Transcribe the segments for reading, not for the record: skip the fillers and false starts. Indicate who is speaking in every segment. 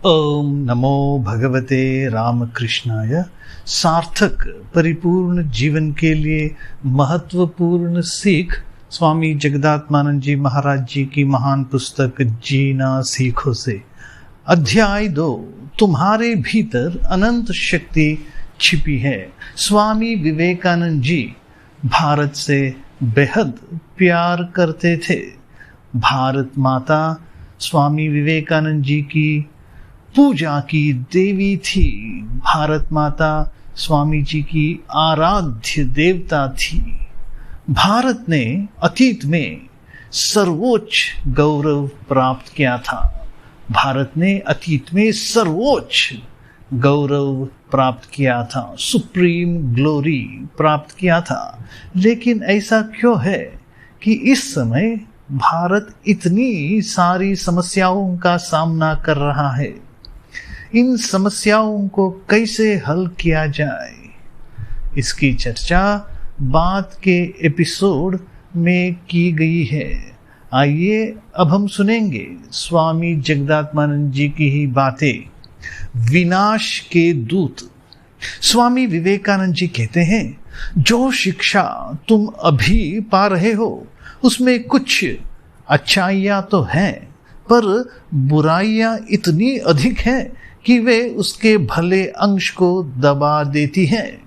Speaker 1: ओम नमो भगवते रामकृष्णाय। सार्थक परिपूर्ण जीवन के लिए महत्वपूर्ण सीख स्वामी जगदात्मानंद जी महाराज जी की महान पुस्तक जीना सीखो से। अध्याय 2, तुम्हारे भीतर अनंत शक्ति छिपी है। स्वामी विवेकानंद जी भारत से बेहद प्यार करते थे। भारत माता स्वामी विवेकानंद जी की पूजा की देवी थी। भारत माता स्वामी जी की आराध्य देवता थी। भारत ने अतीत में सर्वोच्च गौरव प्राप्त किया था। भारत ने अतीत में सर्वोच्च गौरव प्राप्त किया था, सुप्रीम ग्लोरी प्राप्त किया था। लेकिन ऐसा क्यों है कि इस समय भारत इतनी सारी समस्याओं का सामना कर रहा है? इन समस्याओं को कैसे हल किया जाए, इसकी चर्चा बाद के एपिसोड में की गई है। आइए अब हम सुनेंगे स्वामी जगदात्मानंद जी की ही बातें। विनाश के दूत स्वामी विवेकानंद जी कहते हैं, जो शिक्षा तुम अभी पा रहे हो उसमें कुछ अच्छाइयां तो हैं, पर बुराइयां इतनी अधिक हैं कि वे उसके भले अंश को दबा देती हैं।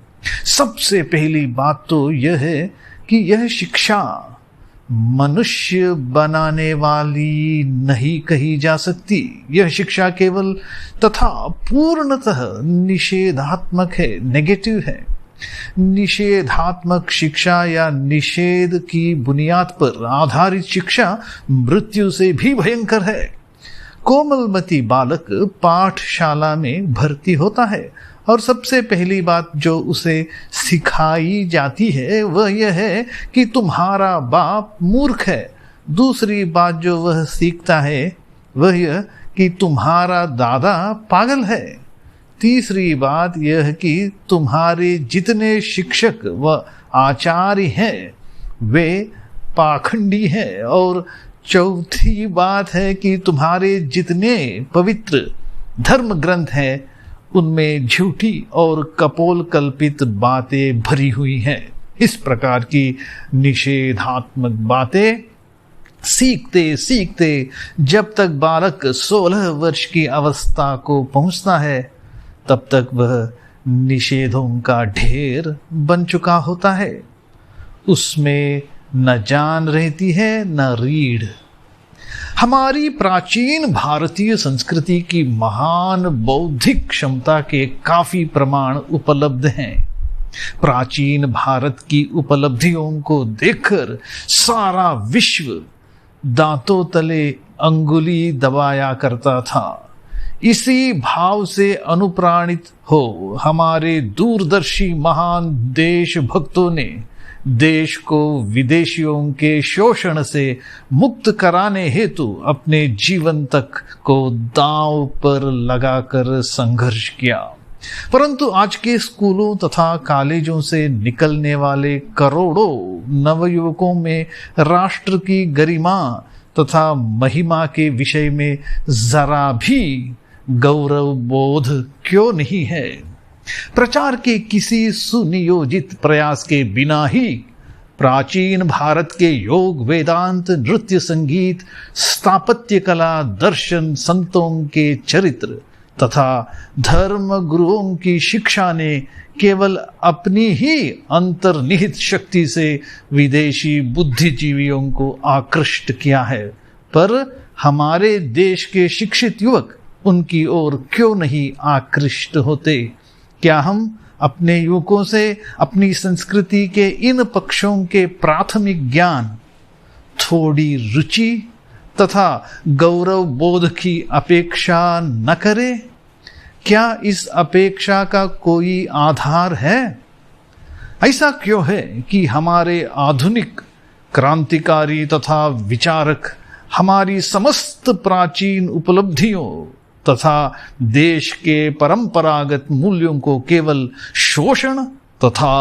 Speaker 1: सबसे पहली बात तो यह है कि यह शिक्षा मनुष्य बनाने वाली नहीं कही जा सकती। यह शिक्षा केवल तथा पूर्णतः निषेधात्मक है, नेगेटिव है। निषेधात्मक शिक्षा या निषेध की बुनियाद पर आधारित शिक्षा मृत्यु से भी भयंकर है। कोमलमती बालक पाठशाला में भर्ती होता है और सबसे पहली बात जो उसे सिखाई जाती है वह यह है कि तुम्हारा बाप मूर्ख है। दूसरी बात जो वह सीखता है वह यह कि तुम्हारा दादा पागल है। तीसरी बात यह कि तुम्हारे जितने शिक्षक व आचार्य हैं वे पाखंडी हैं। और चौथी बात है कि तुम्हारे जितने पवित्र धर्म ग्रंथ हैं उनमें झूठी और कपोल कल्पित बातें भरी हुई हैं। इस प्रकार की निषेधात्मक बातें सीखते सीखते जब तक बालक 16 वर्ष की अवस्था को पहुंचता है तब तक वह निषेधों का ढेर बन चुका होता है। उसमें न जान रहती है न रीढ़। हमारी प्राचीन भारतीय संस्कृति की महान बौद्धिक क्षमता के काफी प्रमाण उपलब्ध हैं। प्राचीन भारत की उपलब्धियों को देखकर सारा विश्व दांतों तले अंगुली दबाया करता था। इसी भाव से अनुप्राणित हो हमारे दूरदर्शी महान देशभक्तों ने देश को विदेशियों के शोषण से मुक्त कराने हेतु अपने जीवन तक को दांव पर लगाकर संघर्ष किया। परंतु आज के स्कूलों तथा कॉलेजों से निकलने वाले करोड़ों नवयुवकों में राष्ट्र की गरिमा तथा महिमा के विषय में जरा भी गौरव बोध क्यों नहीं है? प्रचार के किसी सुनियोजित प्रयास के बिना ही प्राचीन भारत के योग, वेदांत, नृत्य, संगीत, स्थापत्य कला, दर्शन, संतों के चरित्र तथा धर्म गुरुओं की शिक्षा ने केवल अपनी ही अंतर्निहित शक्ति से विदेशी बुद्धिजीवियों को आकृष्ट किया है। पर हमारे देश के शिक्षित युवक उनकी ओर क्यों नहीं आकृष्ट होते? क्या हम अपने युवकों से अपनी संस्कृति के इन पक्षों के प्राथमिक ज्ञान, थोड़ी रुचि तथा गौरव बोध की अपेक्षा न करें? क्या इस अपेक्षा का कोई आधार है? ऐसा क्यों है कि हमारे आधुनिक क्रांतिकारी तथा विचारक हमारी समस्त प्राचीन उपलब्धियों तथा देश के परंपरागत मूल्यों को केवल शोषण तथा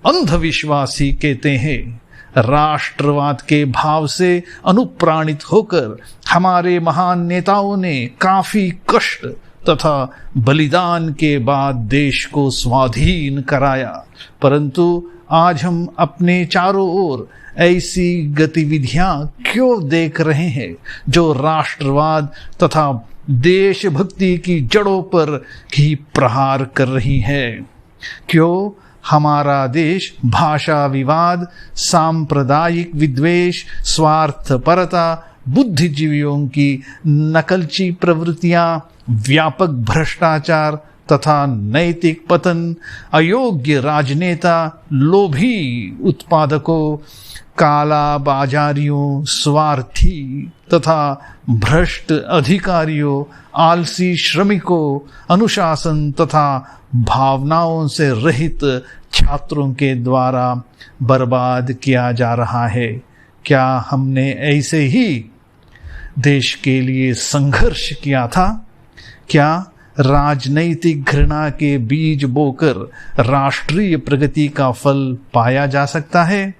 Speaker 1: अंधविश्वासी कहते हैं? राष्ट्रवाद के भाव से अनुप्राणित होकर हमारे महान नेताओं ने काफी कष्ट तथा बलिदान के बाद देश को स्वाधीन कराया, परंतु आज हम अपने चारों ओर ऐसी गतिविधियां क्यों देख रहे हैं जो राष्ट्रवाद तथा देशभक्ति की जड़ों पर ही प्रहार कर रही है? क्यों हमारा देश भाषा विवाद, सांप्रदायिक विद्वेष, स्वार्थपरता, बुद्धिजीवियों की नकलची प्रवृत्तियां, व्यापक भ्रष्टाचार तथा नैतिक पतन, अयोग्य राजनेता, लोभी उत्पादकों, काला बाजारियों, स्वार्थी तथा भ्रष्ट अधिकारियों, आलसी श्रमिकों, अनुशासन तथा भावनाओं से रहित छात्रों के द्वारा बर्बाद किया जा रहा है। क्या हमने ऐसे ही देश के लिए संघर्ष किया था? क्या राजनैतिक घृणा के बीज बोकर राष्ट्रीय प्रगति का फल पाया जा सकता है?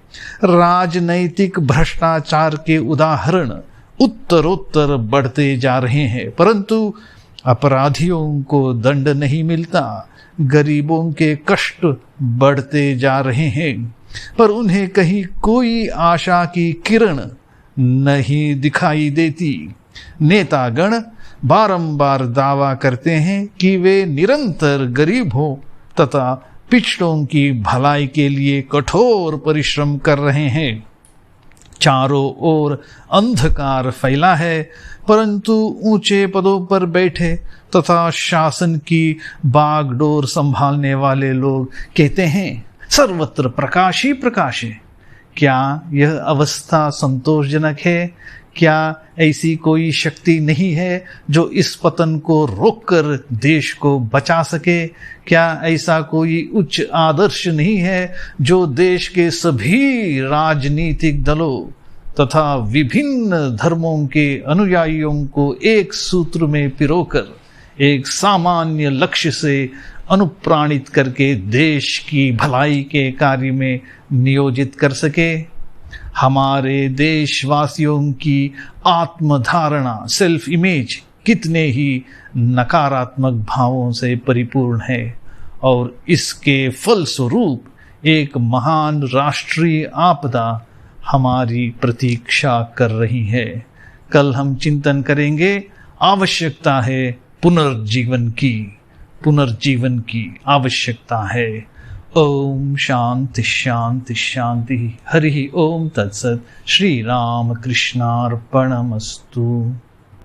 Speaker 1: राजनैतिक भ्रष्टाचार के उदाहरण उत्तरोत्तर बढ़ते जा रहे हैं, परंतु अपराधियों को दंड नहीं मिलता। गरीबों के कष्ट बढ़ते जा रहे हैं, पर उन्हें कहीं कोई आशा की किरण नहीं दिखाई देती। नेतागण बारंबार दावा करते हैं कि वे निरंतर गरीबों तथा पिछड़ों की भलाई के लिए कठोर परिश्रम कर रहे हैं। चारों ओर अंधकार फैला है, परंतु ऊंचे पदों पर बैठे तथा शासन की बागडोर संभालने वाले लोग कहते हैं सर्वत्र प्रकाश ही प्रकाश है। क्या यह अवस्था संतोषजनक है? क्या ऐसी कोई शक्ति नहीं है जो इस पतन को रोककर देश को बचा सके? क्या ऐसा कोई उच्च आदर्श नहीं है जो देश के सभी राजनीतिक दलों तथा विभिन्न धर्मों के अनुयायियों को एक सूत्र में पिरोकर एक सामान्य लक्ष्य से अनुप्राणित करके देश की भलाई के कार्य में नियोजित कर सके? हमारे देशवासियों की आत्मधारणा, सेल्फ इमेज कितने ही नकारात्मक भावों से परिपूर्ण है और इसके फलस्वरूप एक महान राष्ट्रीय आपदा हमारी प्रतीक्षा कर रही है। कल हम चिंतन करेंगे आवश्यकता है पुनर्जीवन की आवश्यकता है। ओम शांति शांति शांति। हरि ओम तत्सत। श्री राम कृष्णार्पणमस्तु।